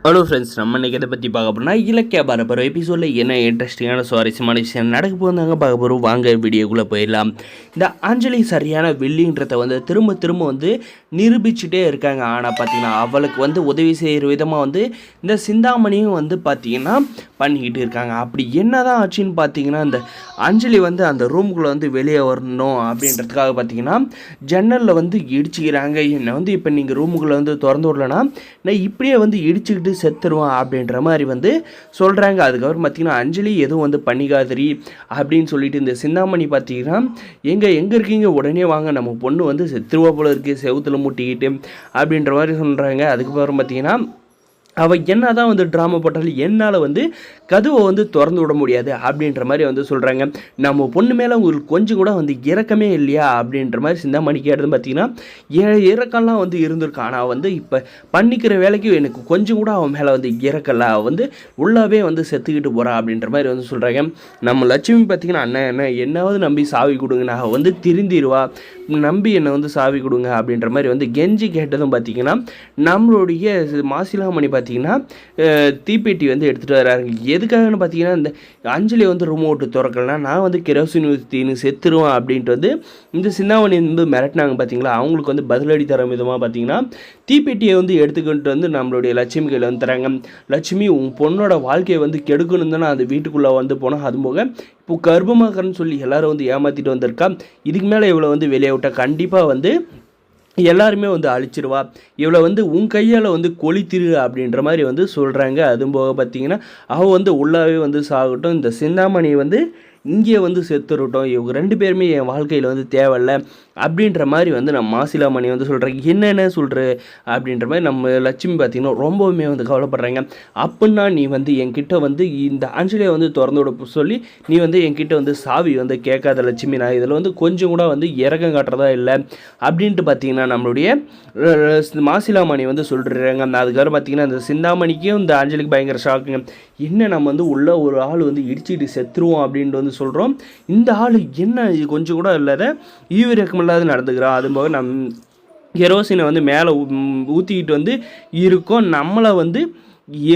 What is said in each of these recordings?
Hello friends, நம்ம இன்றைக்கி எதை பற்றி பார்க்க போகிறோம்னா இலக்கிய பரபர எபிசோடில் என்ன இன்ட்ரெஸ்டிங்கான சுவாரஸ்யமான விஷயம் நடக்க போதாங்க பார்க்க போகிறோம். வாங்க வீடியோக்குள்ளே போயிடலாம். இந்த அஞ்சலி சரியான வெள்ளின்றதை திரும்ப திரும்ப நிரூபிச்சுட்டே இருக்காங்க. ஆனால் பார்த்தீங்கன்னா அவளுக்கு உதவி செய்கிற விதமாக இந்த சிந்தாமணியும் பார்த்தீங்கன்னா பண்ணிக்கிட்டு இருக்காங்க. அப்படி என்ன தான் ஆச்சுன்னு பார்த்தீங்கன்னா, இந்த அஞ்சலி அந்த ரூமுக்குள்ளே வெளியே வரணும் அப்படின்றதுக்காக பார்த்தீங்கன்னா ஜன்னலில் இடிச்சுக்கிறாங்க. என்னை இப்போ நீங்கள் ரூமுக்குள்ளே திறந்து விடலன்னா நான் இப்படியே இடிச்சுக்கிட்டு செத்துருவான் அப்படின்ற மாதிரி சொல்கிறாங்க. அதுக்கப்புறம் பார்த்தீங்கன்னா அஞ்சலி எதுவும் பண்ணிக்காதிரி அப்படின்னு சொல்லிட்டு இந்த சிந்தாமணி பார்த்தீங்கன்னா எங்கே இருக்கீங்க, உடனே வாங்க, நம்ம பொண்ணு செத்துருவா போல இருக்குது செவுத்துல முட்டிக்கிட்டு அப்படின்ற மாதிரி சொல்கிறாங்க. அதுக்கப்புறம் பார்த்தீங்கன்னா அவள் என்ன தான் ட்ராமா போட்டாலும் என்னால் கதவை திறந்து விட முடியாது அப்படின்ற மாதிரி சொல்கிறாங்க. நம்ம பொண்ணு மேலே உங்களுக்கு கொஞ்சம் கூட இறக்கமே இல்லையா அப்படின்ற மாதிரி சிந்தாமணி கேட்டது. பார்த்தீங்கன்னா இறக்கம்லாம் இருந்திருக்கு, ஆனால் இப்போ பண்ணிக்கிற வேலைக்கு எனக்கு கொஞ்சம் கூட அவன் மேலே இறக்கல, உள்ளாவே செத்துக்கிட்டு போகிறா அப்படின்ற மாதிரி சொல்கிறாங்க. நம்ம லட்சுமி பார்த்தீங்கன்னா அண்ணன் என்னாவது நம்பி சாவி கொடுங்க, நான் திருந்திடுவா, நம்பி என்னை சாவி கொடுங்க அப்படின்ற மாதிரி கெஞ்சி கேட்டதும் பார்த்தீங்கன்னா நம்மளுடைய மாசிலாமணி பார்த்தீங்கன்னா தீப்பெட்டி எடுத்துகிட்டு வர்றாங்க. எதுக்காகன்னு பார்த்தீங்கன்னா இந்த அஞ்சலி ரூம் விட்டு திறக்கலன்னா நான் கெரோசின் ஊற்றின்னு செத்துருவேன் அப்படின்ட்டு இந்த சிந்தாமணி மிரட்டினாங்க. பார்த்தீங்களா, அவங்களுக்கு பதிலடி தர விதமாக பார்த்தீங்கன்னா தீப்பெட்டியை எடுத்துக்கிட்டு நம்மளுடைய லட்சுமி கையில் தராங்க. லட்சுமி உன் பொண்ணோட வாழ்க்கையை கெடுக்கணும் தானே அந்த வீட்டுக்குள்ளே போனால், அது போக இப்போ கர்ப்பமாகறன்னு சொல்லி எல்லோரும் ஏமாற்றிட்டு வந்திருக்கா, இதுக்கு மேலே இவ்வளோ வெளியே விட்டால் கண்டிப்பாக எல்லாருமே அழிச்சிருவா, இவளை உன் கையால் கொளித்திரு அப்படின்ற மாதிரி சொல்கிறாங்க. அதுவும் போக பார்த்தீங்கன்னா அவள் உள்ளாவே சாகட்டும், இந்த சிந்தாமணி இங்கே செத்துருட்டோம், இவங்க ரெண்டு பேருமே என் வாழ்க்கையில் தேவையில்லை அப்படின்ற மாதிரி நம்ம மாசிலாமணி சொல்கிறேன். என்னென்ன சொல்கிற அப்படின்ற மாதிரி நம்ம லட்சுமி பார்த்திங்கன்னா ரொம்பவுமே கவலைப்படுறாங்க. அப்படின்னா நீ என்கிட்ட இந்த அஞ்சலியை திறந்து விட சொல்லி நீ என்கிட்ட சாவி கேட்காத லட்சுமி, நான் இதில் கொஞ்சம் கூட இறக்கம் காட்டுறதா இல்லை அப்படின்ட்டு பார்த்தீங்கன்னா நம்மளுடைய மாசிலாமணி சொல்கிறாங்க. அதுக்கப்புறம் பார்த்தீங்கன்னா இந்த சிந்தாமணிக்கும் இந்த அஞ்சலிக்கு பயங்கர ஷாக்குங்க. என்ன நம்ம உள்ள ஒரு ஆள் இடிச்சிட்டு செத்துருவோம் அப்படின்ட்டு சொல்கிறோம், இந்த ஆள் என்ன இது கொஞ்சம் கூட இல்லாத ஈவிரக்கமில்லாத நடந்துக்கிறான், அது போக கெரோசினை மேலே ஊற்றிக்கிட்டு இருக்கோம், நம்மளை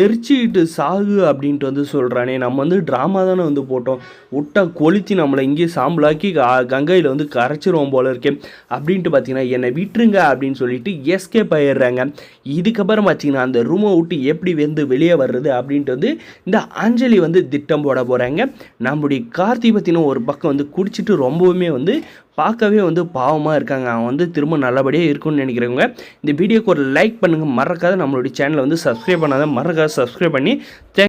எரிச்சிக்கிட்டு சாகு அப்படின்ட்டு சொல்கிறானே, நம்ம ட்ராமா தானே போட்டோம், விட்டா கொளுத்தி நம்மளை இங்கேயே சாம்பலாக்கி கங்கையில் கரைச்சிருவோம் போல இருக்கேன் அப்படின்ட்டு பார்த்தீங்கன்னா என்னை விட்டுருங்க அப்படின்னு சொல்லிட்டு எஸ்கேப் ஆயிடுறாங்க. இதுக்கப்புறம் பார்த்தீங்கன்னா அந்த ரூமை விட்டு எப்படி வெளியே வர்றது அப்படின்ட்டு இந்த அஞ்சலி திட்டம் போட போகிறாங்க. நம்மளுடைய கார்த்தி பார்த்தீங்கன்னா ஒரு பக்கம் குடிச்சிட்டு ரொம்பவுமே பார்க்கவே பாவமாக இருக்காங்க. அவன் திரும்ப நல்லபடியாக இருக்கும்னு நினைக்கிறவங்க இந்த வீடியோக்கு ஒரு லைக் பண்ணுங்கள், மறக்காத நம்மளுடைய சேனலை சப்ஸ்கிரைப் பண்ணாத மறக்காத சப்ஸ்கிரைப் பண்ணி